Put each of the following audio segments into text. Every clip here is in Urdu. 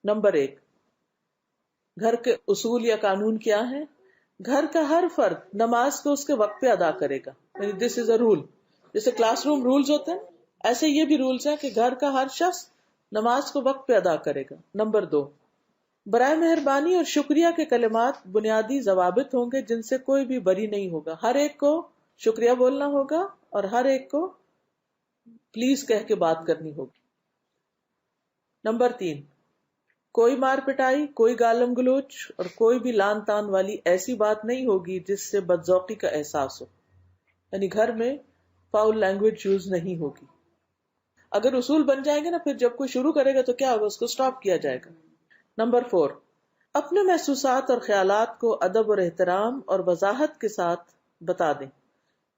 نمبر 1، گھر کے اصول یا قانون کیا ہیں؟ گھر کا ہر فرد نماز کو اس کے وقت پہ ادا کرے گا، یعنی دس از اے رول. جیسے کلاس روم رولز ہوتے ہیں، ایسے یہ بھی رولز ہیں کہ گھر کا ہر شخص نماز کو وقت پہ ادا کرے گا. نمبر 2، برائے مہربانی اور شکریہ کے کلمات بنیادی ضوابط ہوں گے جن سے کوئی بھی بری نہیں ہوگا. ہر ایک کو شکریہ بولنا ہوگا اور ہر ایک کو پلیز کہہ کے بات کرنی ہوگی. نمبر 3، کوئی مار پٹائی، کوئی گالم گلوچ اور کوئی بھی لان تان والی ایسی بات نہیں ہوگی جس سے بدذوقی کا احساس ہو، یعنی گھر میں فاؤل لینگویج یوز نہیں ہوگی. اگر اصول بن جائیں گے نا، پھر جب کوئی شروع کرے گا تو کیا ہوگا، اس کو سٹاپ کیا جائے گا. نمبر 4، اپنے محسوسات اور خیالات کو ادب اور احترام اور وضاحت کے ساتھ بتا دیں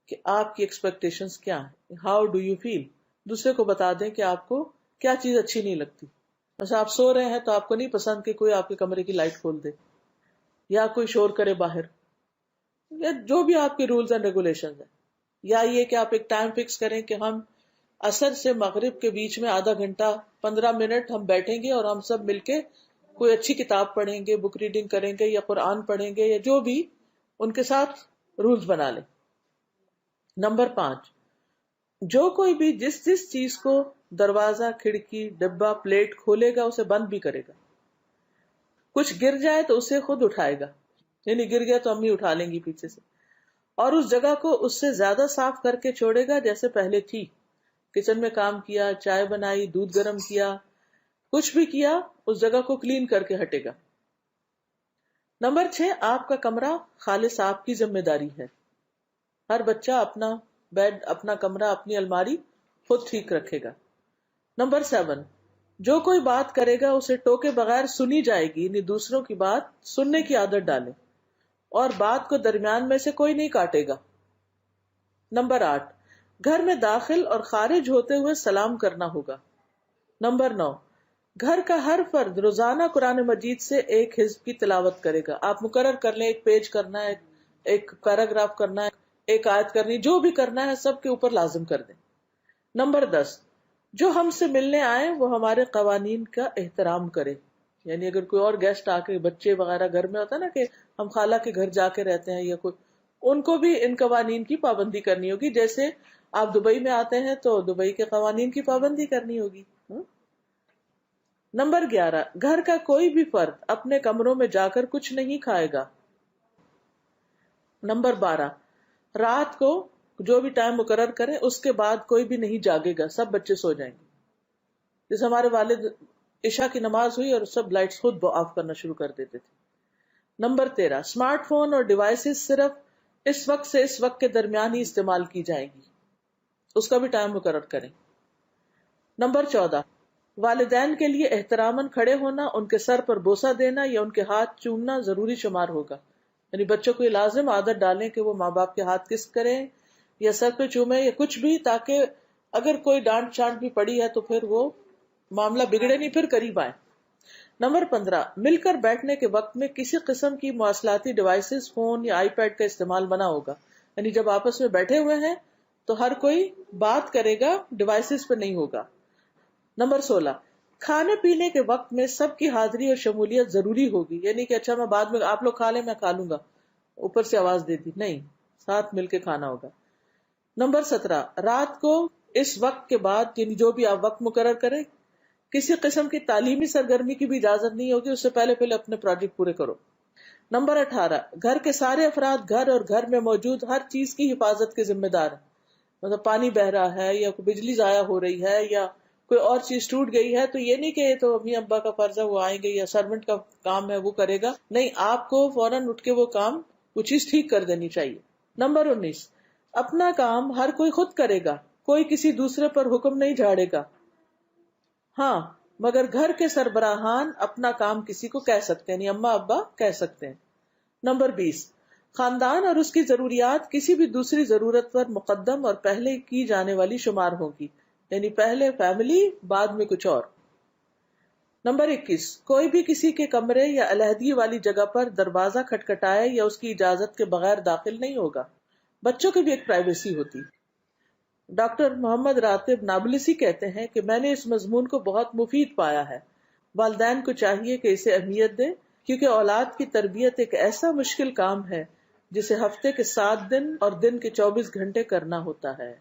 کہ آپ کی ایکسپیکٹیشنز کیا ہیں. ہاؤ ڈو یو فیل، دوسرے کو بتا دیں کہ آپ کو کیا چیز اچھی نہیں لگتی. جیسے آپ سو رہے ہیں تو آپ کو نہیں پسند کہ کوئی آپ کے کمرے کی لائٹ کھول دے یا کوئی شور کرے باہر، یا جو بھی آپ کے رولز اینڈ ریگولیشنز ہیں. یا یہ کہ آپ ایک ٹائم فکس کریں کہ ہم عصر سے مغرب کے بیچ میں آدھا گھنٹہ 15 منٹ ہم بیٹھیں گے اور ہم سب مل کے کوئی اچھی کتاب پڑھیں گے، بک ریڈنگ کریں گے یا قرآن پڑھیں گے یا جو بھی، ان کے ساتھ رولز بنا لیں. نمبر 5، جو کوئی بھی جس چیز کو دروازہ، کھڑکی، ڈبہ، پلیٹ کھولے گا اسے بند بھی کرے گا. کچھ گر جائے تو اسے خود اٹھائے گا، یعنی گر گیا تو امی اٹھا لیں گی پیچھے سے، اور اس جگہ کو اس سے زیادہ صاف کر کے چھوڑے گا جیسے پہلے تھی. کچن میں کام کیا، چائے بنائی، دودھ گرم کیا، کچھ بھی کیا، اس جگہ کو کلین کر کے ہٹے گا. نمبر 6، آپ کا کمرہ خالص آپ کی ذمہ داری ہے. ہر بچہ اپنا بیڈ، اپنا کمرہ، اپنی الماری خود ٹھیک رکھے گا. نمبر 7، جو کوئی بات کرے گا اسے ٹوکے بغیر سنی جائے گی، یعنی دوسروں کی بات سننے کی عادت ڈالیں اور بات کو درمیان میں سے کوئی نہیں کاٹے گا. نمبر 8، گھر میں داخل اور خارج ہوتے ہوئے سلام کرنا ہوگا. نمبر 9، گھر کا ہر فرد روزانہ قرآن مجید سے ایک حزب کی تلاوت کرے گا. آپ مقرر کر لیں، ایک پیج کرنا ہے، ایک پیراگراف کرنا ہے، ایک آیت کرنی، جو بھی کرنا ہے سب کے اوپر لازم کر دیں. نمبر 10، جو ہم سے ملنے آئے وہ ہمارے قوانین کا احترام کرے. یعنی اگر کوئی اور گیسٹ آ کے، بچے وغیرہ گھر میں ہوتا ہے نا کہ ہم خالہ کے گھر جا کے رہتے ہیں یا کوئی، ان کو بھی ان قوانین کی پابندی کرنی ہوگی. جیسے آپ دبئی میں آتے ہیں تو دبئی کے قوانین کی پابندی کرنی ہوگی. نمبر 11، گھر کا کوئی بھی فرد اپنے کمروں میں جا کر کچھ نہیں کھائے گا. نمبر 12، رات کو جو بھی ٹائم مقرر کریں اس کے بعد کوئی بھی نہیں جاگے گا، سب بچے سو جائیں گے. جیسے ہمارے والد عشاء کی نماز ہوئی اور سب لائٹس خود آف کرنا شروع کر دیتے تھے. نمبر 13، اسمارٹ فون اور ڈیوائسز صرف اس وقت سے اس وقت کے درمیان ہی استعمال کی جائیں گی، اس کا بھی ٹائم مقرر کریں. نمبر 14، والدین کے لیے احتراماً کھڑے ہونا، ان کے سر پر بوسہ دینا یا ان کے ہاتھ چومنا ضروری شمار ہوگا. یعنی بچوں کو یہ لازم عادت ڈالیں کہ وہ ماں باپ کے ہاتھ کس کریں یا سر پہ چومیں یا کچھ بھی، تاکہ اگر کوئی ڈانٹ چانٹ بھی پڑی ہے تو پھر وہ معاملہ بگڑے نہیں، پھر قریب آئیں. نمبر 15، مل کر بیٹھنے کے وقت میں کسی قسم کی مواصلاتی ڈیوائسز، فون یا آئی پیڈ کا استعمال منع ہوگا. یعنی جب آپس میں بیٹھے ہوئے ہیں تو ہر کوئی بات کرے گا، ڈیوائسز پہ نہیں ہوگا. نمبر 16، کھانے پینے کے وقت میں سب کی حاضری اور شمولیت ضروری ہوگی. یعنی کہ اچھا میں بعد میں، آپ لوگ کھا لیں میں کھا لوں گا، اوپر سے آواز دے دی، نہیں، ساتھ مل کے کھانا ہوگا. نمبر 17، رات کو اس وقت کے بعد، یعنی جو بھی آپ وقت مقرر کریں، کسی قسم کی تعلیمی سرگرمی کی بھی اجازت نہیں ہوگی، اس سے پہلے اپنے پروجیکٹ پورے کرو. نمبر 18، گھر کے سارے افراد گھر اور گھر میں موجود ہر چیز کی حفاظت کے ذمہ دار ہیں. مطلب پانی بہ رہا ہے یا کوئی بجلی ضائع ہو رہی ہے یا کوئی اور چیز ٹوٹ گئی ہے تو یہ نہیں کہ یہ تو امی ابا کا فرض ہے وہ آئیں گے یا سرونٹ کا کام ہے وہ کرے گا، نہیں، آپ کو فوراً اٹھ کے وہ کام، وہ چیز ٹھیک کر دینی چاہیے. نمبر 19، اپنا کام ہر کوئی خود کرے گا، کوئی کسی دوسرے پر حکم نہیں جھاڑے گا. ہاں، مگر گھر کے سربراہان اپنا کام کسی کو کہہ سکتے ہیں، یعنی اماں ابا کہہ سکتے ہیں. نمبر 20، خاندان اور اس کی ضروریات کسی بھی دوسری ضرورت پر مقدم اور پہلے کی جانے والی شمار ہوگی، یعنی پہلے فیملی، بعد میں کچھ اور. نمبر 21، کوئی بھی کسی کے کمرے یا علیحدگی والی جگہ پر دروازہ کھٹکھٹائے یا اس کی اجازت کے بغیر داخل نہیں ہوگا. بچوں کی بھی ایک پرائیویسی ہوتی. ڈاکٹر محمد راتب نابلسی کہتے ہیں کہ میں نے اس مضمون کو بہت مفید پایا ہے والدین کو چاہیے کہ اسے اہمیت دے، کیونکہ اولاد کی تربیت ایک ایسا مشکل کام ہے جسے ہفتے کے 7 دن اور دن کے 24 گھنٹے کرنا ہوتا ہے۔